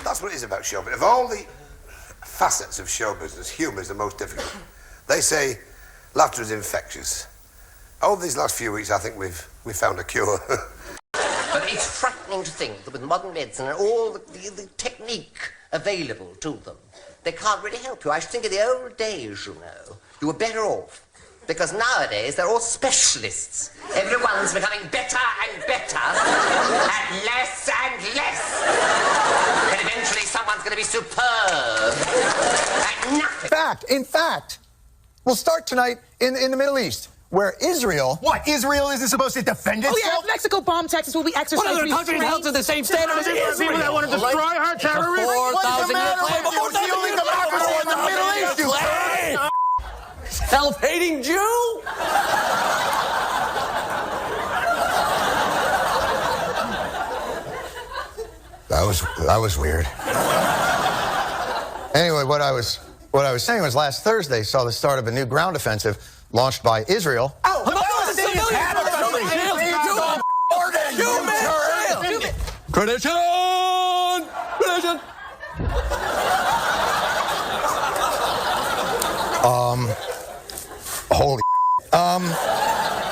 That's what it is about show business. Of all the facets of show business, humour is the most difficult. They say laughter is infectious. Over these last few weeks, I think we've found a cure. But it's frightening to think that with modern medicine and all the technique available to them, they can't really help you. I should think of the old days, you know. You were better off. Because nowadays they're all specialists. Everyone's becoming better and better, and less and less. And eventually someone's going to be superb at nothing. In fact, we'll start tonight in the Middle East, where Israel... What, Israel isn't supposed to defend itself? Oh, yeah, if Mexico bombed Texas, will we exercise What other countries held to the same standard as Israel? People that want to destroy her terrorism? What's the matter with you? It's the only democracy in the Middle East, you claim! Self-hating Jew? That was weird. Anyway, what I was saying was last Thursday saw the start of a new ground offensive launched by Israel. Oh, Hamas is Tradition! Holy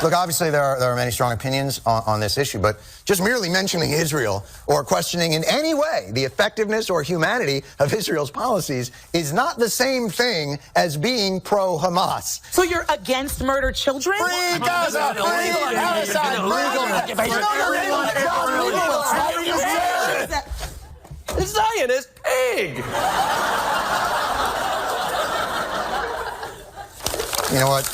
look, obviously there are many strong opinions on this issue, but just merely mentioning Israel or questioning in any way the effectiveness or humanity of Israel's policies is not the same thing as being pro-Hamas. So you're against murdered children? Free Gaza! Free Palestine! The Zionist pig! You know what?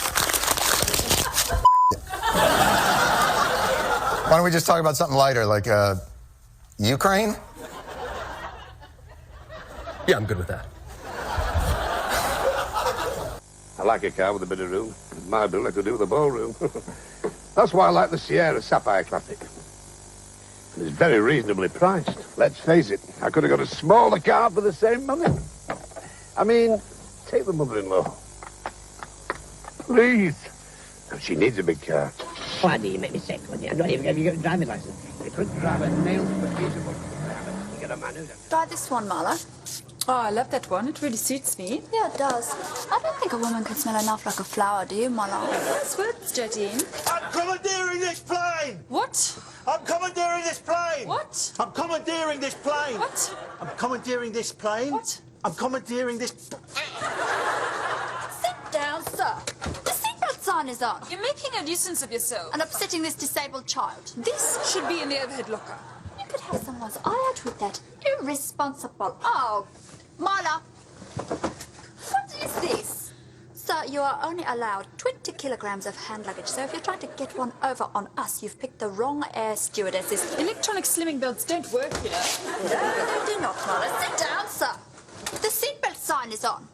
Why don't we just talk about something lighter, like Ukraine? Yeah, I'm good with that. I like a car with a bit of room. With my bill, I could do with a ballroom. That's why I like the Sierra Sapphire Classic. And it's very reasonably priced. Let's face it, I could have got a smaller car for the same money. I mean, take the mother-in-law. Please. No, she needs a big car. Why do you make me sick? I'm not even going to get a driving license. You couldn't drive a nail for feasible. You get a man who does. Try this one, Marla. Oh, I love that one. It really suits me. Yeah, it does. I don't think a woman can smell enough like a flower, do you, Marla? That's words, Jardine. I'm commandeering this plane! What? I'm commandeering this plane! What? I'm commandeering this plane! What? I'm commandeering this plane! What? I'm commandeering this... Sit down, sir. The seatbelt sign is on. You're making a nuisance of yourself. And upsetting this disabled child. This should be in the overhead locker. You could have someone's eye out with that. Irresponsible. Oh, Marla. What is this? Sir, you are only allowed 20 kilograms of hand luggage, so if you're trying to get one over on us, you've picked the wrong air stewardesses. Electronic slimming belts don't work here. No, they do not, Marla. Sit down, sir. The seatbelt sign is on.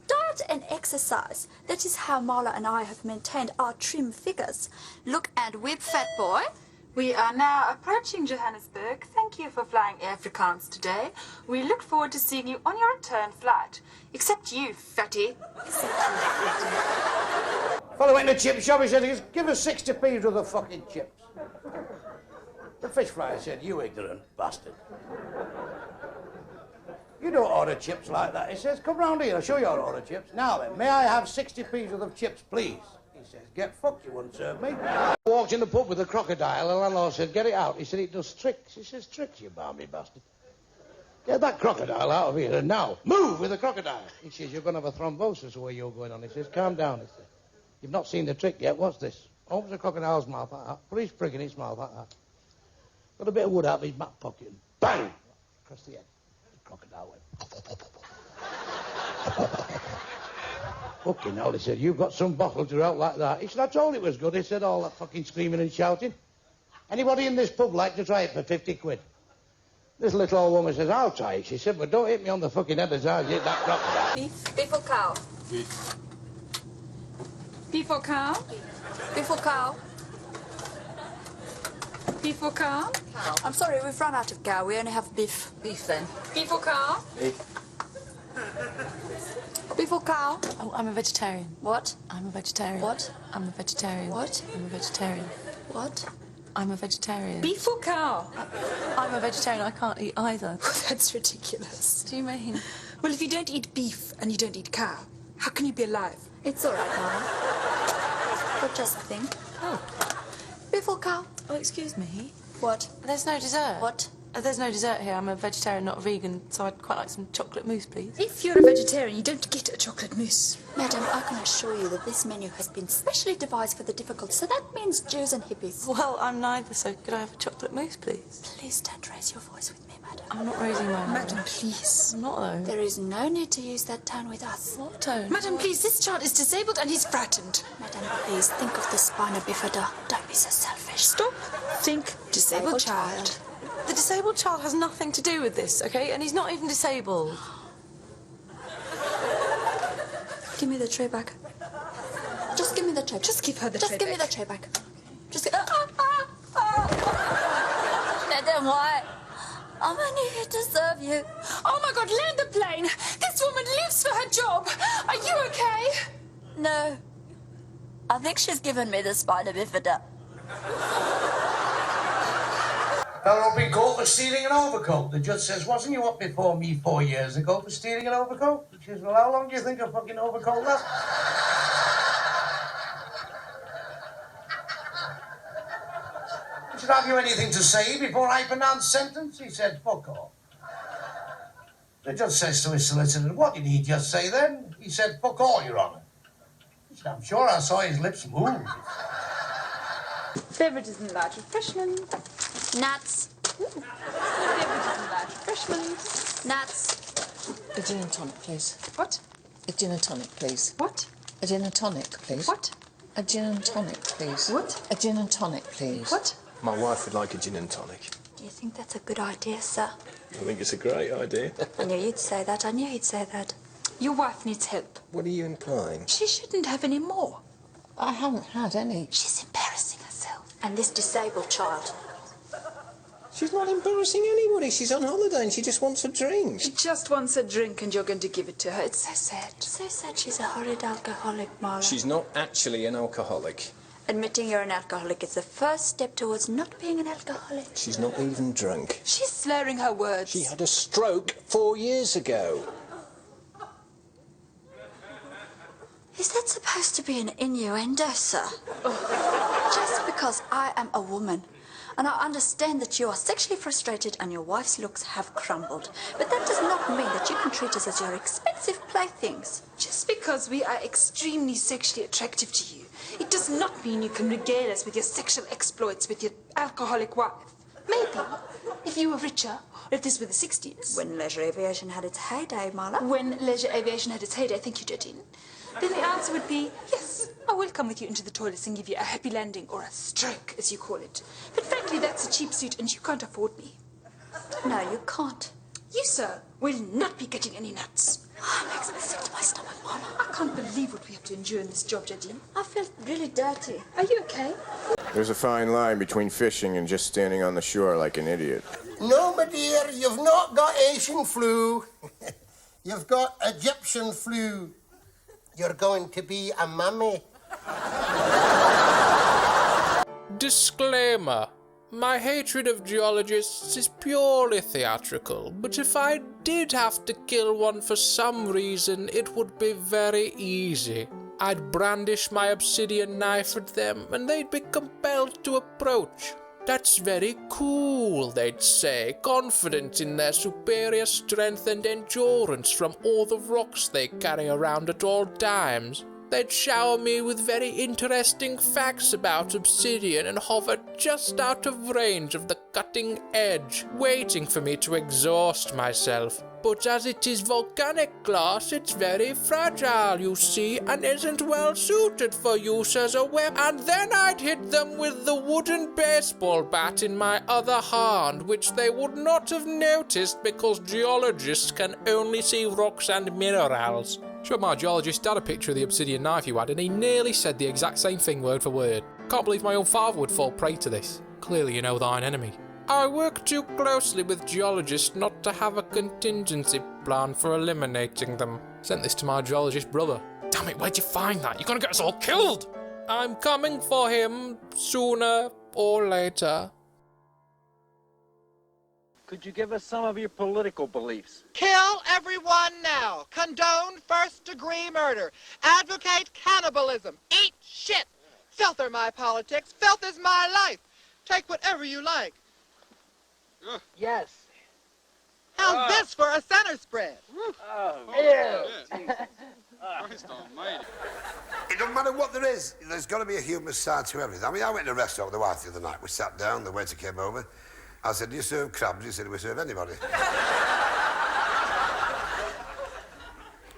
Diet and exercise. That is how Marla and I have maintained our trim figures. Look and whip, fat boy. We are now approaching Johannesburg. Thank you for flying Air France today. We look forward to seeing you on your return flight. Except you, fatty. Fellow went to the chip shop, he said, give us 60p to the fucking chips. The fish fryer said, you ignorant bastard. You don't order chips like that. He says, come round here, I'll show you how to order chips. Now then, may I have 60p worth of chips, please? He says, get fucked, you wouldn't serve me. I walked in the pub with a crocodile, and the landlord said, get it out. He said, it does tricks. He says, tricks, you balmy bastard. Get that crocodile out of here, and now, move with the crocodile. He says, you're going to have a thrombosis the way you're going on. He says, calm down, he says. You've not seen the trick yet, what's this? Opens a crocodile's mouth like that, put his prick in his mouth like that. Got a bit of wood out of his back pocket, and bang! Across the head. Crocodile went. Fucking hell, he said, you've got some bottle to out like that. He said, I told it was good. He said, all that fucking screaming and shouting. Anybody in this pub like to try it for 50 quid? This little old woman says, I'll try it. She said, but don't hit me on the fucking head as I hit that crocodile. Beef or cow? Beef or cow? Beef or cow? Beef or cow? Cow. I'm sorry, we've run out of cow. We only have beef. Beef then. Beef or cow? Beef. Beef or cow? Oh, I'm a vegetarian. What? I'm a vegetarian. What? I'm a vegetarian. What? I'm a vegetarian. What? I'm a vegetarian. Beef or cow? I'm a vegetarian. I can't eat either. That's ridiculous. What do you mean? Well, if you don't eat beef and you don't eat cow, how can you be alive? It's all right, Mama. But just think. Oh. Beef or cow? Oh, excuse me. What? There's no dessert. What? There's no dessert here. I'm a vegetarian, not a vegan, so I'd quite like some chocolate mousse, please. If you're a vegetarian, you don't get a chocolate mousse. Madam, I can assure you that this menu has been specially devised for the difficult, so that means Jews and hippies. Well, I'm neither, so could I have a chocolate mousse, please? Please don't raise your voice with me, madam. I'm not raising my voice. Madam, please. I'm not, though. There is no need to use that tone with us. What tone? Madam, please, this child is disabled and he's frightened. Madam, please think of the spina bifida. Don't be so selfish. Stop. Think disabled child. The disabled child has nothing to do with this, okay? And he's not even disabled. Give me the tray back. Just give me the tray. Just give her the Just tray give back. me the tray back. Just give... Madam, why? I'm only here to serve you. Oh, my God, land the plane. This woman lives for her job. Are you okay? No. I think she's given me the spina bifida. Fellow been caught for stealing an overcoat. The judge says, wasn't you up before me 4 years ago for stealing an overcoat? She says, well, how long do you think a fucking overcoat lasts? Should have you anything to say before I pronounce sentence? He said, fuck off. The judge says to his solicitor, what did he just say then? He said, fuck all, Your Honour. He said, I'm sure I saw his lips move. Beverages and large refreshments. Nuts. Beverages and large refreshments. Nuts. A gin and tonic, please. What? A gin and tonic, please. What? A gin and tonic, please. What? A gin and tonic, please. What? A gin and tonic, please. What? My wife would like a gin and tonic. Do you think that's a good idea, sir? I think it's a great idea. I knew you'd say that. I knew he'd say that. Your wife needs help. What are you implying? She shouldn't have any more. I haven't had any. She's embarrassing herself. And this disabled child. She's not embarrassing anybody. She's on holiday and she just wants a drink. She just wants a drink and you're going to give it to her. It's so sad. So sad she's a horrid alcoholic, Marla. She's not actually an alcoholic. Admitting you're an alcoholic is the first step towards not being an alcoholic. She's not even drunk. She's slurring her words. She had a stroke 4 years ago. Is that supposed to be an innuendo, sir? Just because I am a woman, and I understand that you are sexually frustrated and your wife's looks have crumbled, but that does not mean that you can treat us as your expensive playthings. Just because we are extremely sexually attractive to you, it does not mean you can regale us with your sexual exploits with your alcoholic wife. Maybe, if you were richer, or if this were the 60s. When leisure aviation had its heyday, Marla. When leisure aviation had its heyday, thank you, Jadine. Then the answer would be, yes, I will come with you into the toilets and give you a happy landing, or a stroke, as you call it. But frankly, that's a cheap suit, and you can't afford me. No, you can't. You, sir, will not be getting any nuts. Oh, it makes me sick to my stomach, Marla. I can't believe what we have to endure in this job, Jadine. I feel really dirty. Are you okay? There's a fine line between fishing and just standing on the shore like an idiot. No, my dear, you've not got Asian flu. You've got Egyptian flu. You're going to be a mummy. Disclaimer. My hatred of geologists is purely theatrical, but if I did have to kill one for some reason, it would be very easy. I'd brandish my obsidian knife at them, and they'd be compelled to approach. That's very cool, they'd say, confident in their superior strength and endurance from all the rocks they carry around at all times. They'd shower me with very interesting facts about obsidian and hover just out of range of the cutting edge, waiting for me to exhaust myself. But as it is volcanic glass, it's very fragile, you see, and isn't well suited for use as a weapon. And then I'd hit them with the wooden baseball bat in my other hand, which they would not have noticed because geologists can only see rocks and minerals. Showed my geologist dad a picture of the obsidian knife you had, and he nearly said the exact same thing word for word. Can't believe my own father would fall prey to this. Clearly you know thine enemy. I work too closely with geologists not to have a contingency plan for eliminating them. Sent this to my geologist brother. Damn it, where'd you find that? You're gonna get us all killed! I'm coming for him sooner or later. Could you give us some of your political beliefs? Kill everyone now. Condone first-degree murder. Advocate cannibalism. Eat shit. Filth are my politics. Filth is my life. Take whatever you like. Yes. How's this for a center spread? Christ almighty. It doesn't matter what there is, there's got to be a humorous side to everything. I mean, I went to a restaurant with the wife the other night. We sat down, the waiter came over. I said, do you serve crabs? He said, we serve anybody.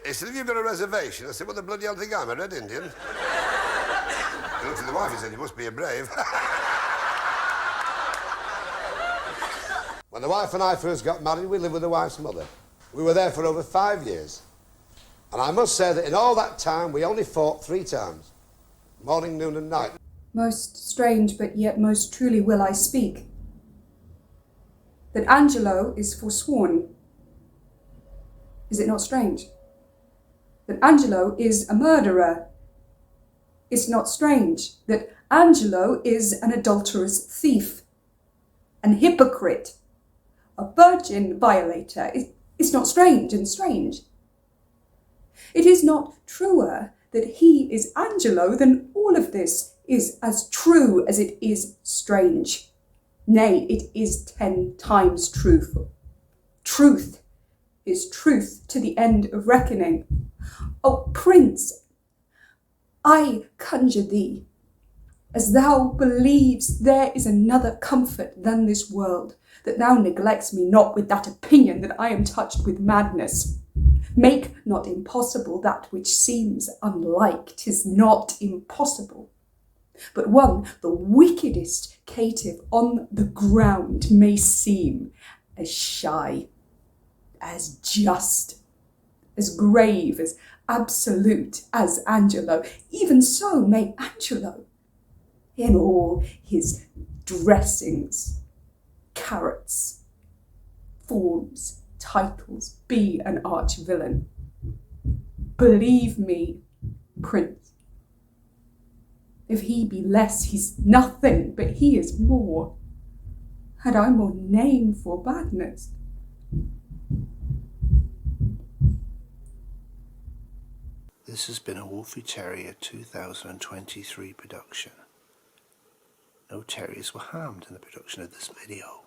He said, have you got a reservation? I said, what the bloody hell think I'm, a Red Indian? He looked at the wife, he said, you must be a brave. When the wife and I first got married, we lived with the wife's mother. We were there for over 5 years. And I must say that in all that time, we only fought 3 times. Morning, noon and night. Most strange, but yet most truly will I speak. That Angelo is forsworn. Is it not strange? That Angelo is a murderer. Is it not strange? That Angelo is an adulterous thief, an hypocrite, a virgin violator. It's not strange and strange. It is not truer that he is Angelo than all of this is as true as it is strange. Nay, it is 10 times true. Truth is truth to the end of reckoning. O Prince, I conjure thee, as thou believes there is another comfort than this world, that thou neglects me not with that opinion that I am touched with madness. Make not impossible that which seems unlike. 'Tis not impossible. But one, the wickedest caitiff on the ground, may seem as shy, as just, as grave, as absolute as Angelo. Even so may Angelo, in all his dressings, carrots, forms, titles, be an arch villain. Believe me, Prince, if he be less, he's nothing, but he is more. Had I more name for badness. This has been a Wolfie Terrier 2023 production. No terriers were harmed in the production of this video.